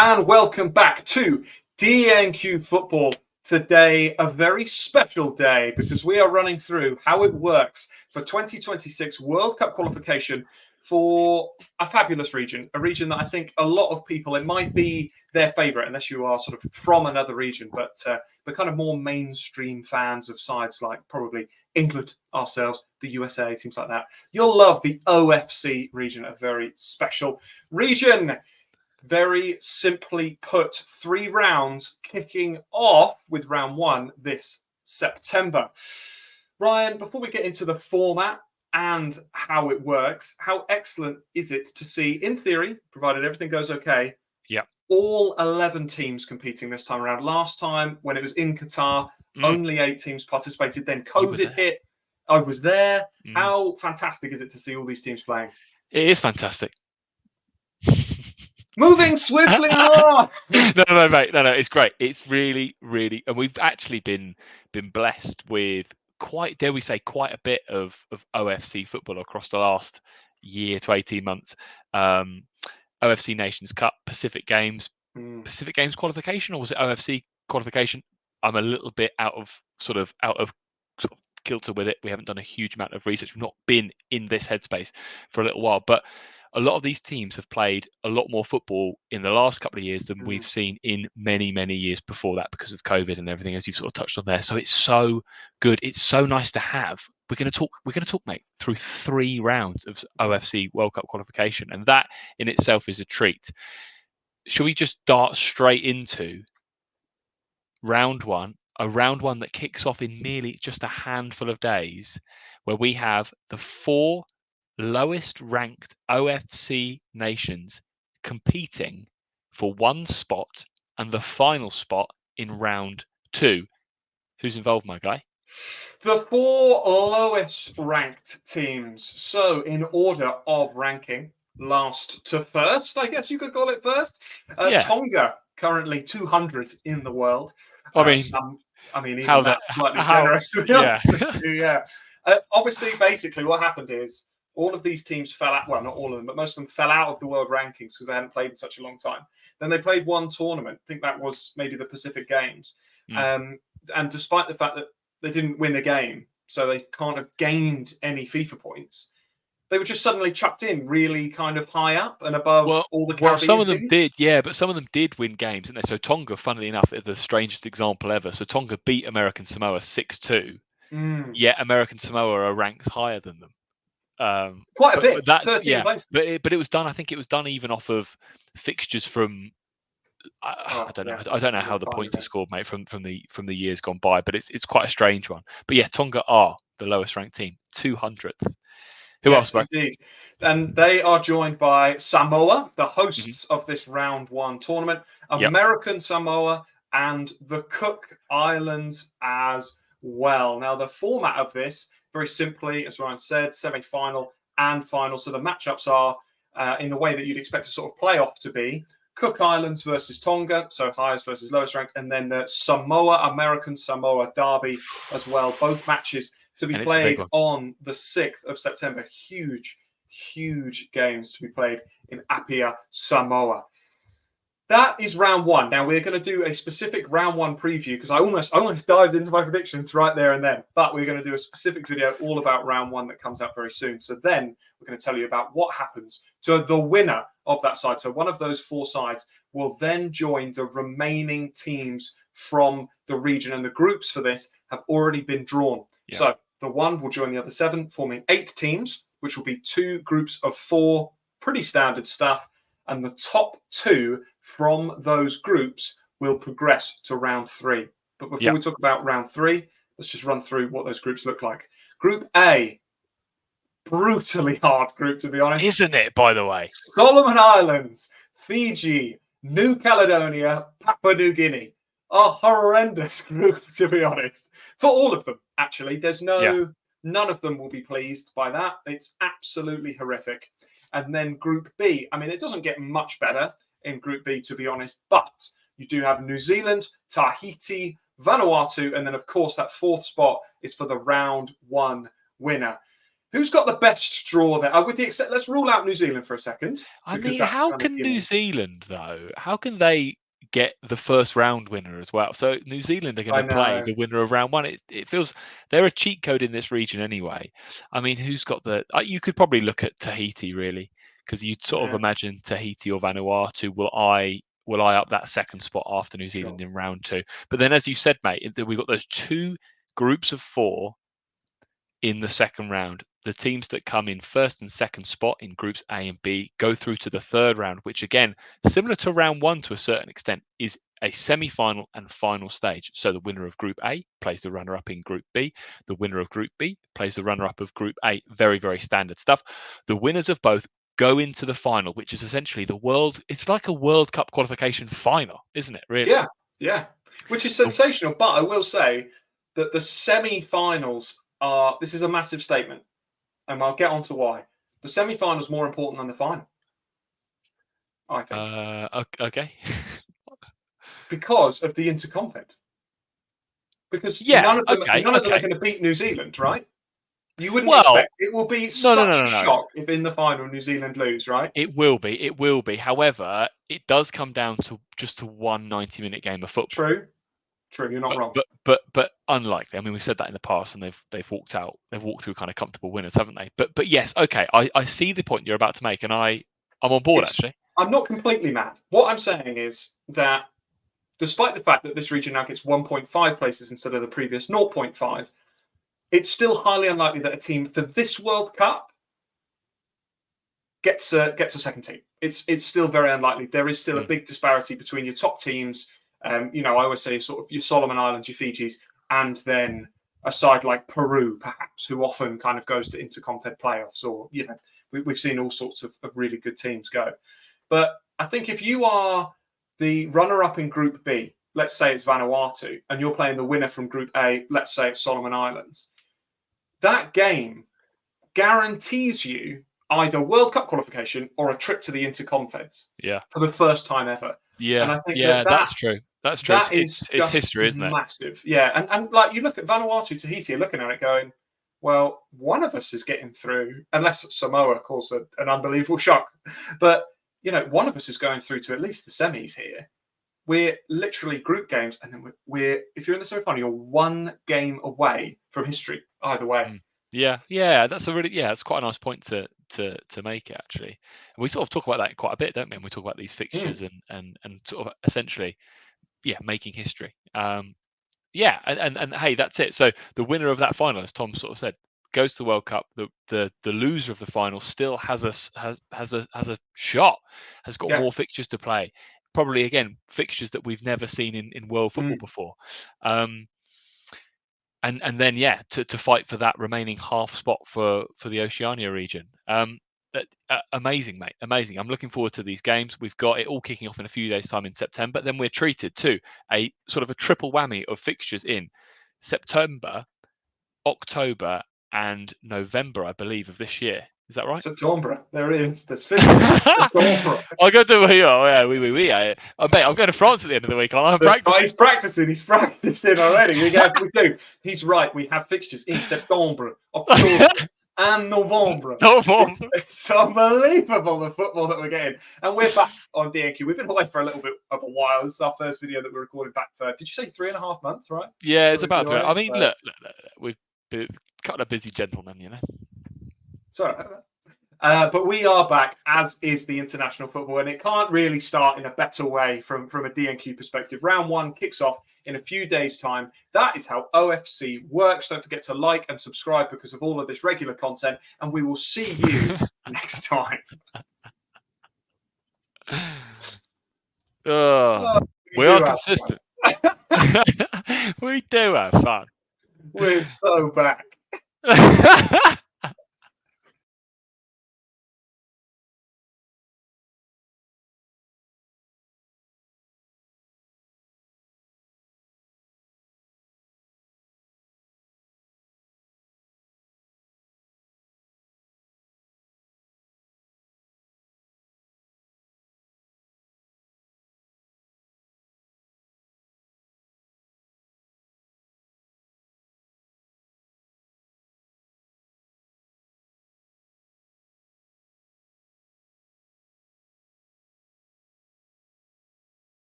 and welcome back to DNQ Football. Today, a very special day because we are running through how it works for 2026 World Cup qualification for a fabulous region, a region that I think a lot of people, it might be their favourite, unless you are sort of from another region, but kind of more mainstream fans of sides like probably England, ourselves, the USA, teams like that. You'll love the OFC region, a very special region. Very simply put, 3 rounds kicking off with round 1 this September. Ryan, before we get into the format and how it works, how excellent is it to see, in theory, provided everything goes okay, all 11 teams competing this time around? Last time, when it was in Qatar, only 8 teams participated. Then COVID hit. I was there. How fantastic is it to see all these teams playing? It is fantastic. Moving swiftly on. No, mate. No, it's great. It's really, really, and we've actually been blessed with quite a bit of OFC football across the last year to 18 months. OFC Nations Cup, Pacific Games qualification, or was it OFC qualification? I'm a little bit out of kilter with it. We haven't done a huge amount of research. We've not been in this headspace for a little while, but a lot of these teams have played a lot more football in the last couple of years than we've seen in many, many years before that because of COVID and everything, as you've sort of touched on there. So it's so good. It's so nice to have. We're going to talk, mate, through 3 rounds of OFC World Cup qualification, and that in itself is a treat. Shall we just dart straight into round 1? A round 1 that kicks off in merely just a handful of days, where we have the 4 lowest ranked OFC nations competing for 1 spot and the final spot in round 2. Who's involved, my guy? The 4 lowest ranked teams. So in order of ranking, last to first, I guess you could call it first. Tonga, currently 200 in the world. Even that's slightly generous, to be honest with you. Yeah. Obviously, basically, what happened is all of these teams fell out. Well, not all of them, but most of them fell out of the world rankings because they hadn't played in such a long time. Then they played 1 tournament. I think that was maybe the Pacific Games. And despite the fact that they didn't win a game, so they can't have gained any FIFA points, they were just suddenly chucked in really kind of high up and above all the Caribbean some of them teams. did, but some of them did win games, didn't they? So Tonga, funnily enough, is the strangest example ever. So Tonga beat American Samoa 6-2, yet American Samoa are ranked higher than them. Quite a bit. That's 13 places. But it was done. I think it was done even off of fixtures from. I don't know. I don't know how the points are scored, mate, from the years gone by. But it's quite a strange one. But yeah, Tonga are the lowest ranked team, 200th. Who else, bro? Indeed. And they are joined by Samoa, the hosts of this round 1 tournament, American Samoa, and the Cook Islands as well. Now, the format of this, very simply, as Ryan said, semi-final and final. So the matchups are in the way that you'd expect a sort of playoff to be. Cook Islands versus Tonga, so highest versus lowest ranked, and then the American Samoa derby as well. Both matches to be played on the 6th of September. Huge games to be played in Apia, Samoa. That is round 1. Now, we're going to do a specific round 1 preview because I almost dived into my predictions right there and then. But we're going to do a specific video all about round 1 that comes out very soon. So then we're going to tell you about what happens to the winner of that side. So one of those 4 sides will then join the remaining teams from the region. And the groups for this have already been drawn. Yeah. So the 1 will join the other 7, forming 8 teams, which will be 2 groups of 4, pretty standard stuff. And the top 2 from those groups will progress to round 3. But before we talk about round 3, let's just run through what those groups look like. Group A, brutally hard group, to be honest. Isn't it, by the way? Solomon Islands, Fiji, New Caledonia, Papua New Guinea. A horrendous group, to be honest. For all of them, actually. There's none of them will be pleased by that. It's absolutely horrific. And then Group B. I mean, it doesn't get much better in Group B, to be honest, but you do have New Zealand, Tahiti, Vanuatu, and then, of course, that 4th spot is for the round 1 winner. Who's got the best draw there? With the except, let's rule out New Zealand for a second. I mean, how can New Zealand though? How can they get the first round winner as well? So New Zealand are going to play the winner of round one. It feels they're a cheat code in this region anyway. I mean, who's got the? You could probably look at Tahiti really, because you'd sort of imagine Tahiti or Vanuatu will eye up that second spot after New Zealand in round two. But then, as you said, mate, we've got those two groups of 4 in the second round. The teams that come in first and second spot in groups A and B go through to the third round, which again, similar to round one to a certain extent, is a semi-final and final stage. So the winner of Group A plays the runner-up in Group B. The winner of Group B plays the runner-up of Group A. Very, very standard stuff. The winners of both go into the final, which is essentially it's like a World Cup qualification final, isn't it, really? Yeah. Which is sensational. But I will say that the semi-finals this is a massive statement, and I'll get on to why. The semi-final is more important than the final, I think. Okay. Because of the intercontinent. Because none of them are going to beat New Zealand, right? You wouldn't expect it will be such a shock if in the final New Zealand lose, right? It will be. However, it does come down to just one 90-minute game of football. True, you're not wrong. But unlikely. I mean, we've said that in the past, and they've walked through kind of comfortable winners, haven't they? But yes, okay. I see the point you're about to make, and I'm on board actually. I'm not completely mad. What I'm saying is that despite the fact that this region now gets 1.5 places instead of the previous 0.5, it's still highly unlikely that a team for this World Cup gets a second team. It's still very unlikely. There is still a big disparity between your top teams. I always say sort of your Solomon Islands, your Fijis, and then a side like Peru, perhaps, who often kind of goes to intercontinental playoffs, or we've seen all sorts of really good teams go. But I think if you are the runner-up in Group B, let's say it's Vanuatu, and you're playing the winner from Group A, let's say it's Solomon Islands, that game guarantees you either World Cup qualification or a trip to the Interconfeds. For the first time ever. Yeah, and I think that's true. That's true. It's history, isn't it? Massive. Yeah, and like you look at Vanuatu, Tahiti, are looking at it going, well, one of us is getting through, unless Samoa causes an unbelievable shock. But one of us is going through to at least the semis here. We're literally group games, and then we're if you're in the semi-final, you're one game away from history either way. Yeah, that's that's quite a nice point to make, actually. And we sort of talk about that quite a bit, don't we? And we talk about these fixtures and sort of essentially, making history. And hey, that's it. So the winner of that final, as Tom sort of said, goes to the World Cup. The loser of the final still has a shot, has got more fixtures to play. Probably again fixtures that we've never seen in world football before. And then to fight for that remaining half spot for the Oceania region. Amazing, mate, amazing. I'm looking forward to these games. We've got it all kicking off in a few days' time in September. Then we're treated to a sort of a triple whammy of fixtures in September, October, and November, I believe, of this year. Is that right? September. There it is. There's September. I'll go to I bet I'm going to France at the end of the week. He's practicing already. We do. He's right. We have fixtures in September, October, and November. It's unbelievable, the football that we're getting. And we're back on DNQ. We've been away for a little bit of a while. This is our first video that we're recording back for, did you say 3.5 months, right? Yeah, it's about 3. I mean, look, we've been kind of busy gentlemen, Sorry about that. But we are back, as is the international football, and it can't really start in a better way from a DNQ perspective. Round 1 kicks off in a few days' time. That is how OFC works. Don't forget to like and subscribe because of all of this regular content, and we will see you next time. We are consistent. We do have fun. We're so back.